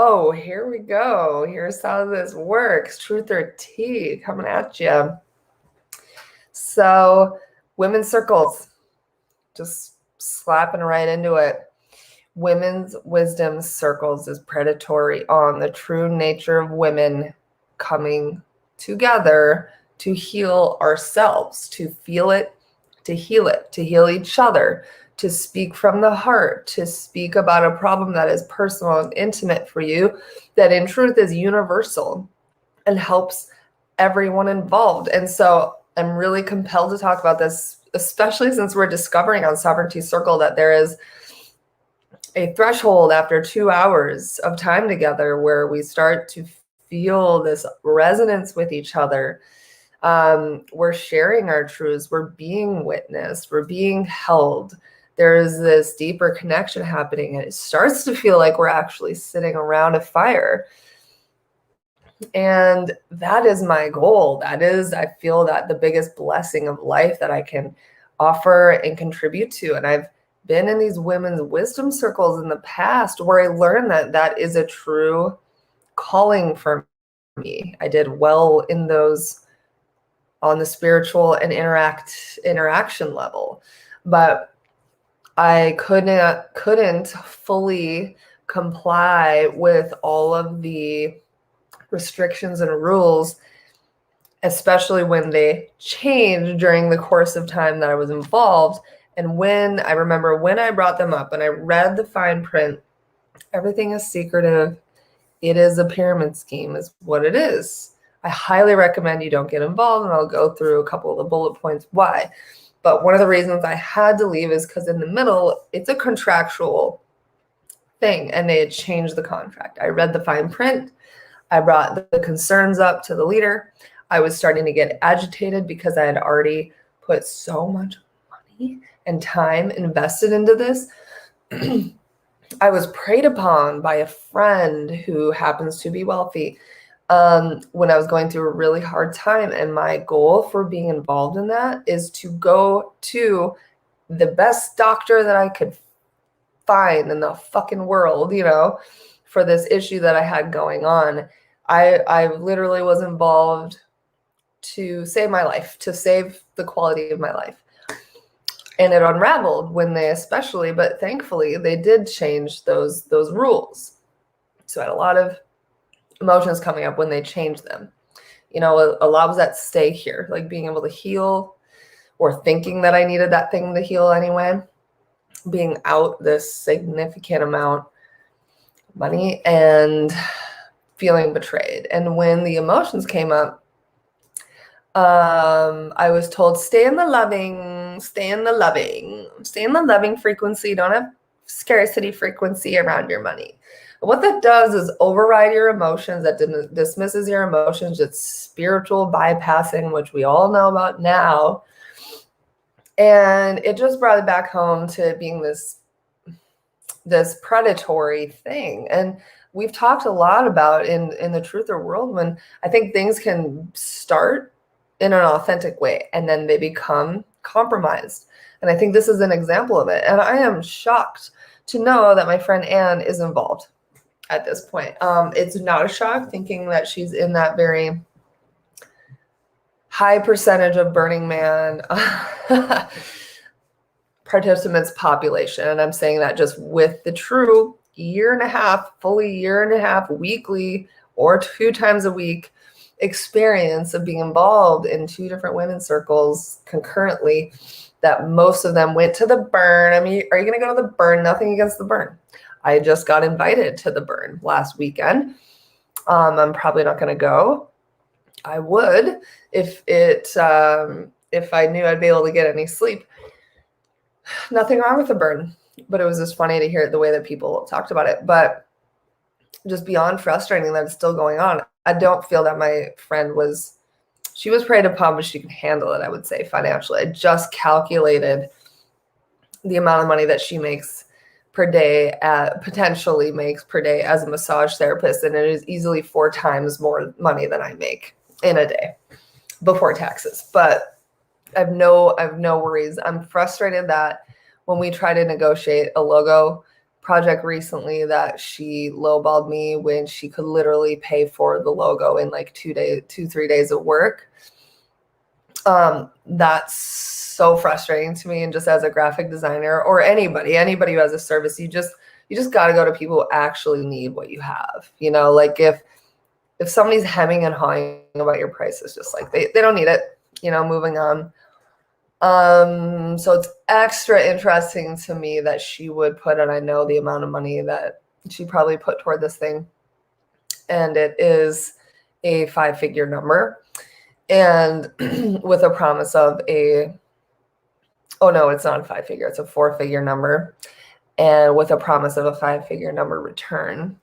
Oh, here we go. Here's how this works. Truth or tea coming at you. So, women's circles, just slapping right into it. Women's wisdom circles is predatory on the true nature of women coming together to heal ourselves, to feel it, to heal each other, to speak from the heart, to speak about a problem that is personal and intimate for you, that in truth is universal and helps everyone involved. And so I'm really compelled to talk about this, especially since we're discovering on Sovereignty Circle that there is a threshold after 2 hours of time together where we start to feel this resonance with each other. We're sharing our truths, we're being witnessed, we're being held. There's this deeper connection happening, and it starts to feel like we're actually sitting around a fire. And that is my goal. That is, I feel that the biggest blessing of life that I can offer and contribute to. And I've been in these women's wisdom circles in the past where I learned that that is a true calling for me. I did well in those on the spiritual and interaction level, but I couldn't fully comply with all of the restrictions and rules, especially when they changed during the course of time that I was involved. And when I remember when I brought them up and I read the fine print, everything is secretive. It is a pyramid scheme, is what it is. I highly recommend you don't get involved, and I'll go through a couple of the bullet points why. But one of the reasons I had to leave is because in the middle, it's a contractual thing, and they had changed the contract. I read the fine print. I brought the concerns up to the leader. I was starting to get agitated because I had already put so much money and time invested into this. I was preyed upon by a friend who happens to be wealthy when I was going through a really hard time. And my goal for being involved in that is to go to the best doctor that I could find in the fucking world, for this issue that I had going on. I literally was involved to save my life, to save the quality of my life. And it unraveled when but thankfully they did change those rules. So I had a lot of emotions coming up when they changed them. A lot was at stake here, like being able to heal or thinking that I needed that thing to heal anyway, being out this significant amount of money and feeling betrayed. And when the emotions came up, I was told, stay in the loving frequency. Don't have scarcity frequency around your money. What that does is override your emotions. That dismisses your emotions. It's spiritual bypassing, which we all know about now. And it just brought it back home to being this predatory thing. And we've talked a lot about in the truther world, when I think things can start in an authentic way and then they become compromised. And I think this is an example of it. And I am shocked to know that my friend Anne is involved at this point. It's not a shock, thinking that she's in that very high percentage of Burning Man participants population. And I'm saying that just with the true fully year and a half, weekly or 2 times a week experience of being involved in 2 different women's circles concurrently, that most of them went to the burn. I mean, are you going to go to the burn? Nothing against the burn. I just got invited to the burn last weekend. I'm probably not going to go. I would if I knew I'd be able to get any sleep. Nothing wrong with the burn, but it was just funny to hear the way that people talked about it. But just beyond frustrating that it's still going on. I don't feel that my friend she was preyed upon, but she can handle it, I would say, financially. I just calculated the amount of money that she makes per day, potentially makes per day as a massage therapist, and it is easily 4 times more money than I make in a day before taxes. But I have no worries. I'm frustrated that when we try to negotiate a logo project recently that she lowballed me when she could literally pay for the logo in like 3 days of work. That's so frustrating to me. And just as a graphic designer or anybody who has a service, you just got to go to people who actually need what you have. You know, like if somebody's hemming and hawing about your price, it's just like they don't need it, you know, moving on. So it's extra interesting to me that she would put, and I know the amount of money that she probably put toward this thing, and it is a 5-figure number, and with a promise of oh no, it's not a 5-figure, it's a 4-figure number, and with a promise of a 5-figure number return.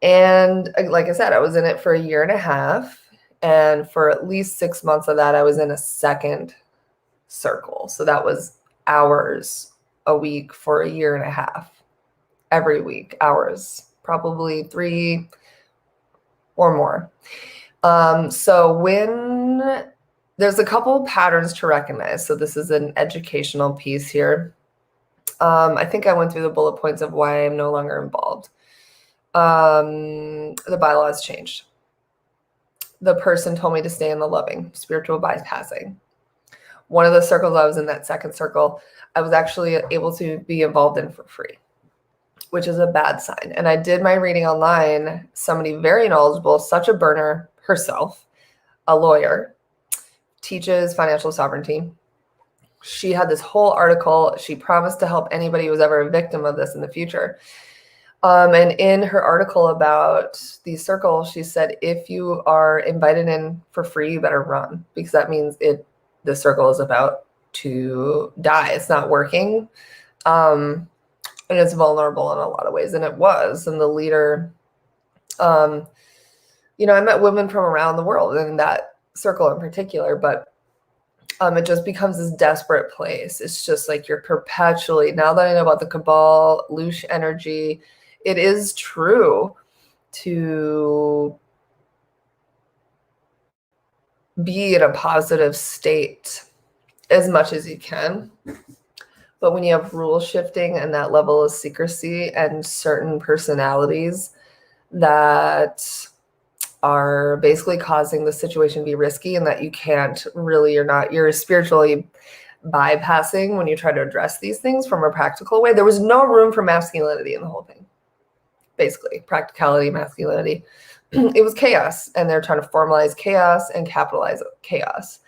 And like I said, I was in it for 1.5 years, and for at least 6 months of that, I was in a second circle. So that was hours a week for 1.5 years, every week, hours, probably 3 or more. So when there's a couple patterns to recognize. So this is an educational piece here. I think I went through the bullet points of why I'm no longer involved. The bylaws changed. The person told me to stay in the loving, spiritual bypassing. One of the circles I was in, that second circle, I was actually able to be involved in for free, which is a bad sign. And I did my reading online. Somebody very knowledgeable, such a burner herself, a lawyer, teaches financial sovereignty. She had this whole article. She promised to help anybody who was ever a victim of this in the future. And in her article about these circles, she said, if you are invited in for free, you better run, because that means the circle is about to die. It's not working. And it's vulnerable in a lot of ways. And it was. And the leader, you know, I met women from around the world in that circle in particular, but it just becomes this desperate place. It's just like you're perpetually, now that I know about the cabal, louche energy, it is true to be in a positive state as much as you can. But when you have rule shifting and that level of secrecy and certain personalities that are basically causing the situation to be risky, and that you can't really, you're spiritually bypassing when you try to address these things from a practical way. There was no room for masculinity in the whole thing. Basically, practicality, masculinity. It was chaos, and they're trying to formalize chaos and capitalize chaos.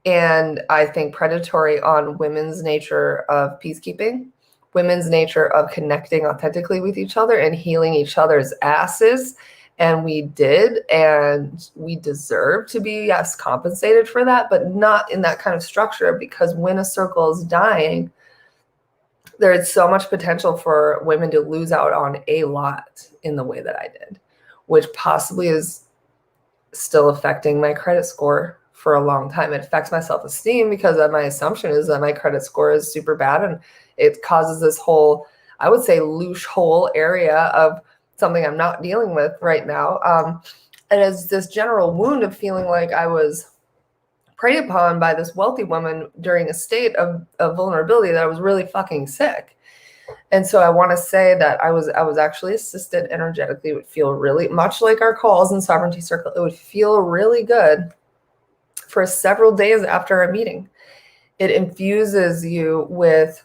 And I think predatory on women's nature of peacekeeping, women's nature of connecting authentically with each other and healing each other's asses. And we did, and we deserve to be, yes, compensated for that, but not in that kind of structure, because when a circle is dying, there is so much potential for women to lose out on a lot in the way that I did, which possibly is still affecting my credit score for a long time. It affects my self-esteem because my assumption is that my credit score is super bad, and it causes this whole, I would say, louche hole area of something I'm not dealing with right now. And it's this general wound of feeling like I was preyed upon by this wealthy woman during a state of vulnerability, that I was really fucking sick. And so I want to say that I was actually assisted energetically. It would feel really much like our calls in Sovereignty Circle. It would feel really good for several days after a meeting. It infuses you with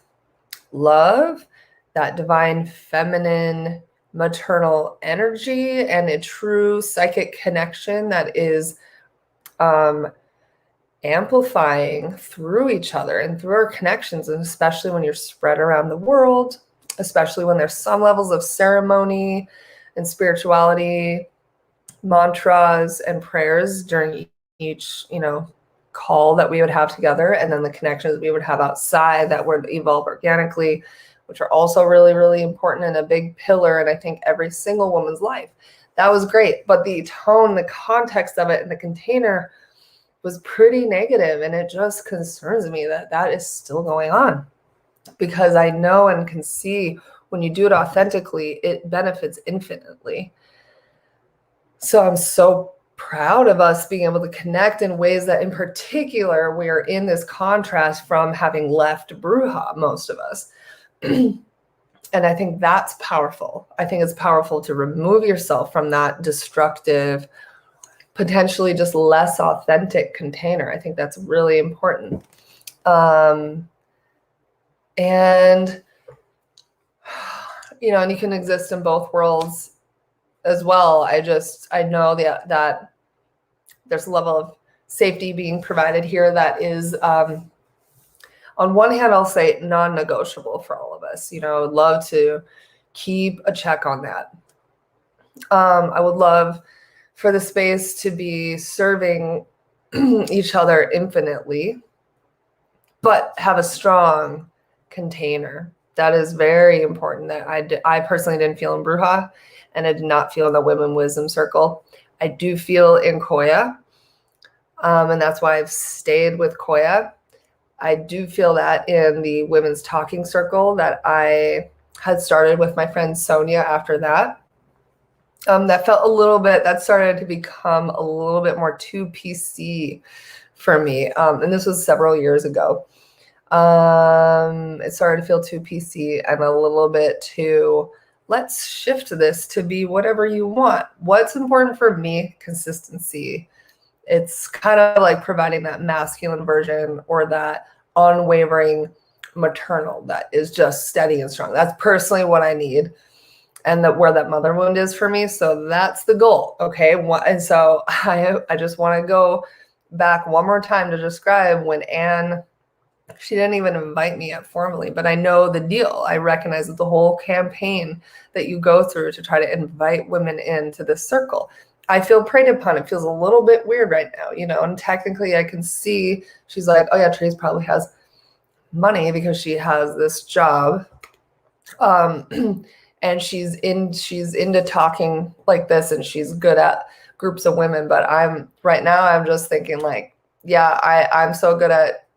love, that divine feminine maternal energy, and a true psychic connection that is amplifying through each other and through our connections. And especially when you're spread around the world, especially when there's some levels of ceremony and spirituality, mantras and prayers during each, call that we would have together, and then the connections we would have outside that would evolve organically, which are also really, really important and a big pillar in, I think, every single woman's life. That was great. But the tone, the context of it, and the container was pretty negative, and it just concerns me that that is still going on, because I know and can see when you do it authentically, it benefits infinitely. So I'm so proud of us being able to connect in ways that, in particular, we are in this contrast from having left Bruja, most of us. And I think that's powerful. I think it's powerful to remove yourself from that destructive, potentially just less authentic container. I think that's really important. And and you can exist in both worlds as well. I know that there's a level of safety being provided here that is, on one hand, I'll say non-negotiable for all of us. I would love to keep a check on that. I would love for the space to be serving each other infinitely, but have a strong container. That is very important. That I personally didn't feel in Bruja, and I did not feel in the Women Wisdom Circle. I do feel in Koya, and that's why I've stayed with Koya. I do feel that in the Women's Talking Circle that I had started with my friend Sonia after that. That felt a little bit, that started to become a little bit more too PC for me. And this was several years ago. It started to feel too PC and a little bit too, let's shift this to be whatever you want. What's important for me? Consistency. It's kind of like providing that masculine version or that unwavering maternal that is just steady and strong. That's personally what I need, and where that mother wound is for me. So that's the goal. Okay. And so I just want to go back one more time to describe when Anne, she didn't even invite me yet formally, but I know the deal. I recognize that the whole campaign that you go through to try to invite women into this circle, I feel preyed upon. It feels a little bit weird right now, and technically I can see she's like, oh yeah, Therese probably has money because she has this job. And she's into talking like this, and she's good at groups of women. But I'm just thinking like, yeah, I'm so good at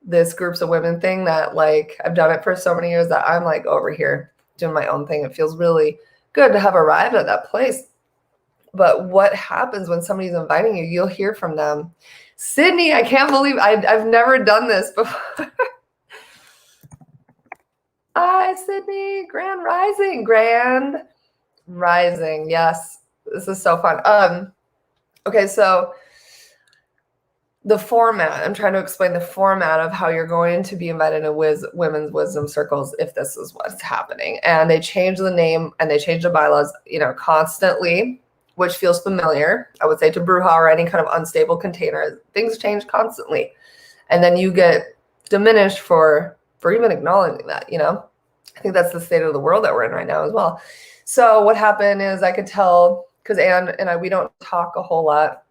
this groups of women thing that like I've done it for so many years that I'm like over here doing my own thing. It feels really good to have arrived at that place. But what happens when somebody's inviting you? You'll hear from them. Sydney, I can't believe I've never done this before. Hi, Sydney. Grand Rising. Yes, this is so fun. Okay, so the format, I'm trying to explain the format of how you're going to be invited to women's wisdom circles if this is what's happening. And they change the name and they change the bylaws, constantly, which feels familiar. I would say to Bruja or any kind of unstable container, things change constantly. And then you get diminished for even acknowledging that, I think that's the state of the world that we're in right now as well. So what happened is I could tell, because Anne and I, we don't talk a whole lot.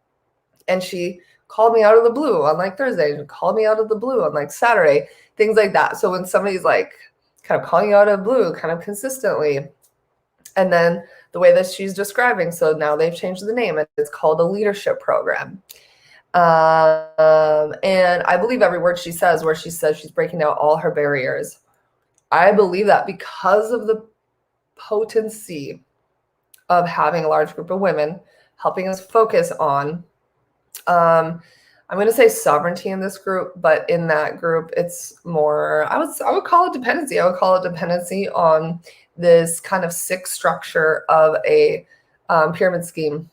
And she called me out of the blue on like Thursday, and called me out of the blue on like Saturday, things like that. So when somebody's like kind of calling you out of the blue kind of consistently, and then the way that she's describing, so now they've changed the name and it's called a leadership program. And I believe every word she says, where she says she's breaking down all her barriers. I believe that because of the potency of having a large group of women helping us focus on, I'm going to say sovereignty in this group, but in that group, it's more, I would call it dependency. I would call it dependency on this kind of sick structure of a pyramid scheme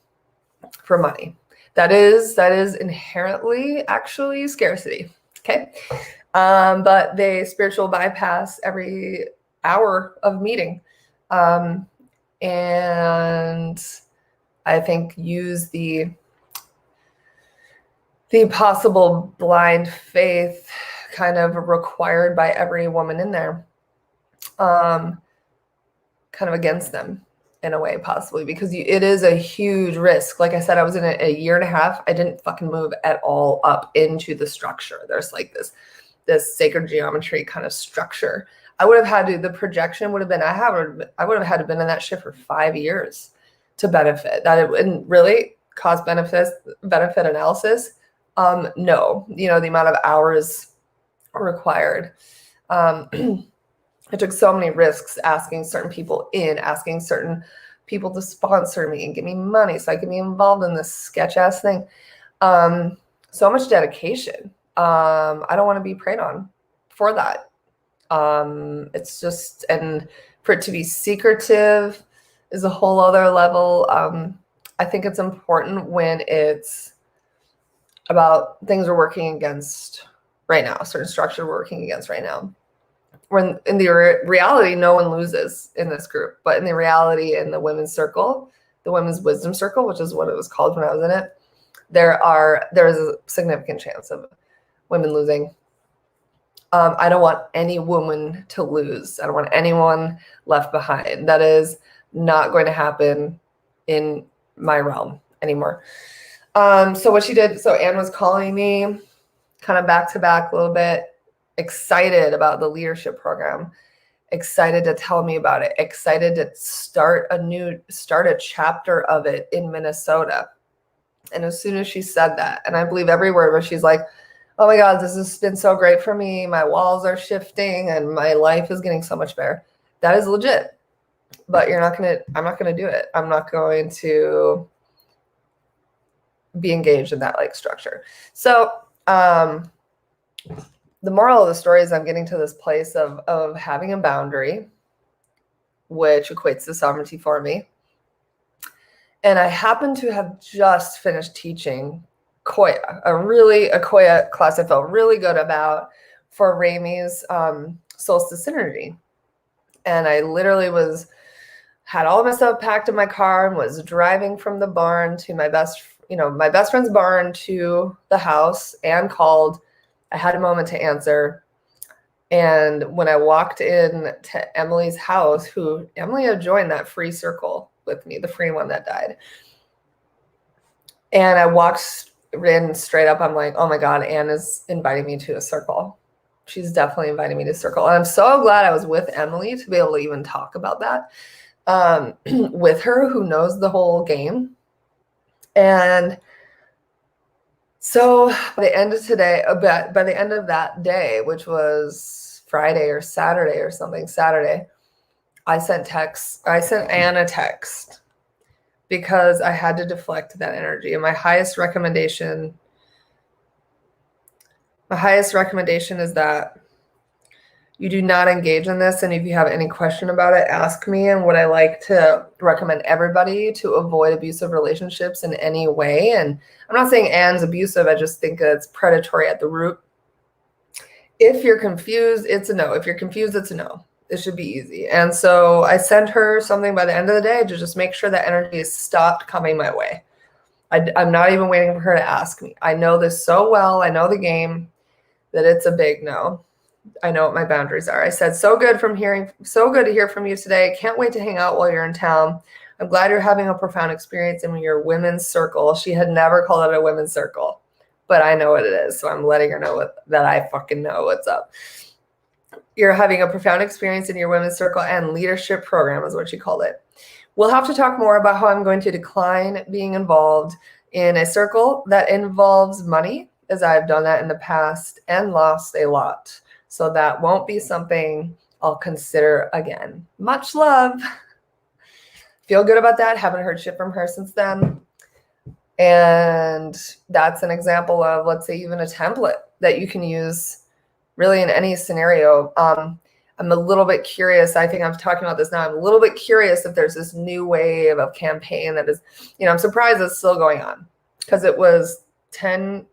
for money. That is inherently actually scarcity. Okay. But they spiritual bypass every hour of meeting. And I think use the possible blind faith kind of required by every woman in there, kind of against them in a way, possibly, because it is a huge risk. Like I said, I was in a year and a half. I didn't fucking move at all up into the structure. There's like this sacred geometry kind of structure. I would have had to, the projection would have been, I would have had to been in that shit for 5 years to benefit. That it wouldn't really cost benefit analysis. No, the amount of hours required. I took so many risks asking certain people asking certain people to sponsor me and give me money so I could be involved in this sketch ass thing. So much dedication. I don't want to be preyed on for that. It's just, and For it to be secretive is a whole other level. I think it's important when it's about things we're working against right now, certain structure we're working against right now. When in the reality, no one loses in this group, but in the reality, in the women's circle, the women's wisdom circle, which is what it was called when I was in it, there is a significant chance of women losing. I don't want any woman to lose. I don't want anyone left behind. That is not going to happen in my realm anymore. So what she did, so Anne was calling me kind of back to back a little bit, excited about the leadership program, excited to tell me about it, excited to start a chapter of it in Minnesota. And as soon as she said that, and I believe every word where she's like, oh my God, this has been so great for me. My walls are shifting and my life is getting so much better. That is legit. But I'm not going to do it. I'm not going to be engaged in that like structure. So the moral of the story is I'm getting to this place of having a boundary, which equates to sovereignty for me. And I happen to have just finished teaching Koya, a Koya class I felt really good about for Rami's solstice synergy. And I literally had all of my stuff packed in my car and was driving from the barn to my best friend's barn to the house. Anne called. I had a moment to answer. And when I walked in to Emily's house, Emily had joined that free circle with me, the free one that died. And I walked in straight up. I'm like, oh my God, Anne is inviting me to a circle. She's definitely inviting me to a circle. And I'm so glad I was with Emily to be able to even talk about that with her, who knows the whole game. And so by the end of that day, which was Friday or Saturday or something, Saturday, I sent Anne a text because I had to deflect that energy. And my highest recommendation is that you do not engage in this. And if you have any question about it, ask me. And what I like to recommend everybody to avoid abusive relationships in any way. And I'm not saying Anne's abusive. I just think it's predatory at the root. If you're confused, it's a no. If you're confused, it's a no. It should be easy. And so I sent her something by the end of the day to just make sure that energy has stopped coming my way. I'm not even waiting for her to ask me. I know this so well. I know the game that it's a big no. I know what my boundaries are. I said, so good to hear from you today. Can't wait to hang out while you're in town. I'm glad you're having a profound experience in your women's circle. She had never called it a women's circle, but I know what it is. So I'm letting her know that I fucking know what's up. You're having a profound experience in your women's circle and leadership program is what she called it. We'll have to talk more about how I'm going to decline being involved in a circle that involves money, as I've done that in the past and lost a lot. So that won't be something I'll consider again. Much love. Feel good about that. Haven't heard shit from her since then. And that's an example of, let's say, even a template that you can use really in any scenario. I'm a little bit curious. I think I'm talking about this now. I'm a little bit curious if there's this new wave of campaign that is, I'm surprised it's still going on because it was 10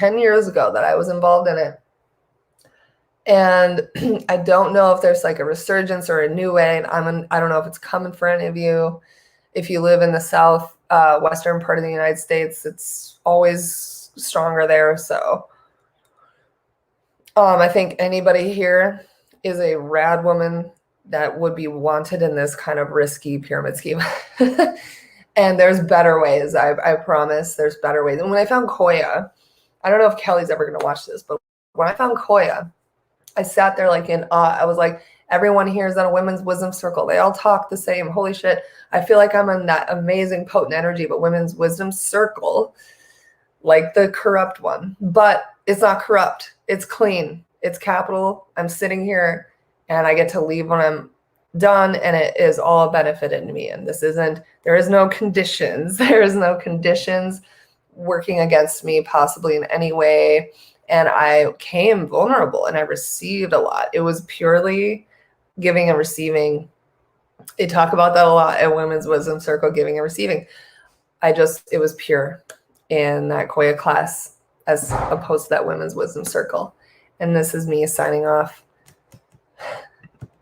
years ago that I was involved in it. And I don't know if there's like a resurgence or a new way. I don't know if it's coming for any of you. If you live in the south western part of the United States, it's always stronger there. So I think anybody here is a rad woman that would be wanted in this kind of risky pyramid scheme. And there's better ways. I promise there's better ways. And when I found Koya, I don't know if Kelly's ever going to watch this, but when I found Koya, I sat there like in awe. I was like, everyone here is on a women's wisdom circle. They all talk the same. Holy shit. I feel like I'm in that amazing potent energy, but women's wisdom circle, like the corrupt one. But it's not corrupt. It's clean. It's capital. I'm sitting here and I get to leave when I'm done, and it is all benefited to me. And there is no conditions. There is no conditions working against me possibly in any way. And I came vulnerable and I received a lot. It was purely giving and receiving They talk about that a lot at Women's Wisdom Circle, giving and receiving. It was pure in that Koya class as opposed to that Women's Wisdom Circle. And this is me signing off.